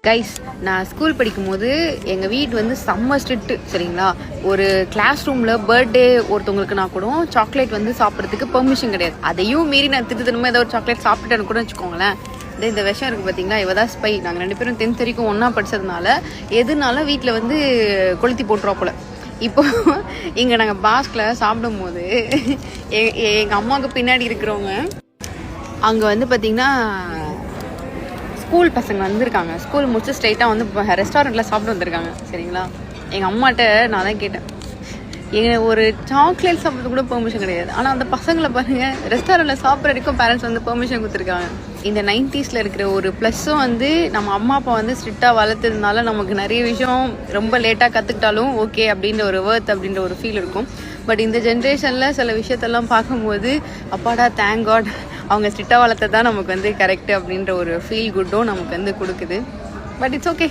Guys, நான் school படிக்கும்போது எங்கள் வீடு வந்து செம்ம ஸ்ட்ரிக்ட்டு சரிங்களா. ஒரு கிளாஸ் ரூமில் பர்த்டே ஒருத்தவங்களுக்கு நான் கூட சாக்லேட் வந்து சாப்பிட்றதுக்கு பெர்மிஷன் கிடையாது. அதையும் மீறி நான் திருத்தனமாக ஏதோ ஒரு சாக்லேட் சாப்பிட்டுட்டேன்னு கூட வச்சுக்கோங்களேன். இந்த விஷயம் இருக்குது பார்த்தீங்களா, இவ தான் ஸ்பை. நாங்கள் 2 பேரும் 10th வரைக்கும் ஒன்றா படித்ததுனால எதுனாலும் வீட்டில் வந்து கொளுத்தி போட்டுருவா போல. இப்போ இங்கே நாங்கள் பாஸ்கில் சாப்பிடும் போது எங்கள் அம்மாவுக்கு பின்னாடி இருக்கிறவங்க அங்கே வந்து பார்த்திங்கன்னா ஸ்கூல் பசங்க வந்திருக்காங்க. ஸ்கூல் முடிச்சு ஸ்ட்ரைட்டாக வந்து ரெஸ்டாரண்ட்டில் சாப்பிட்டு வந்திருக்காங்க சரிங்களா. எங்கள் அம்மாட்ட நான் தான் கேட்டேன், ஒரு சாக்லேட் சாப்பிட்றது கூட பெர்மிஷன் கிடையாது. ஆனால் அந்த பசங்களை பாருங்கள், ரெஸ்டாரண்ட்டில் சாப்பிட்ற வரைக்கும் பேரண்ட்ஸ் வந்து பெர்மிஷன் கொடுத்துருக்காங்க. இந்த 90s இருக்கிற ஒரு ப்ளஸ்ஸும் வந்து நம்ம அம்மா அப்பா வந்து ஸ்ட்ரிக்டாக வளர்த்ததுனால நமக்கு நிறைய விஷயம் ரொம்ப லேட்டாக கற்றுக்கிட்டாலும் ஓகே அப்படின்ற ஒரு வேர்த் அப்படின்ற ஒரு ஃபீல் இருக்கும். பட் இந்த ஜென்ரேஷனில் சில விஷயத்தெல்லாம் பார்க்கும்போது அப்பாடா தேங்க் காட், அவங்க ஸ்ட்ரிக்டாக வளர்த்தது தான் நமக்கு வந்து கரெக்டு அப்படின்ற ஒரு ஃபீல் குட்டும் நமக்கு வந்து கொடுக்குது. But it's okay.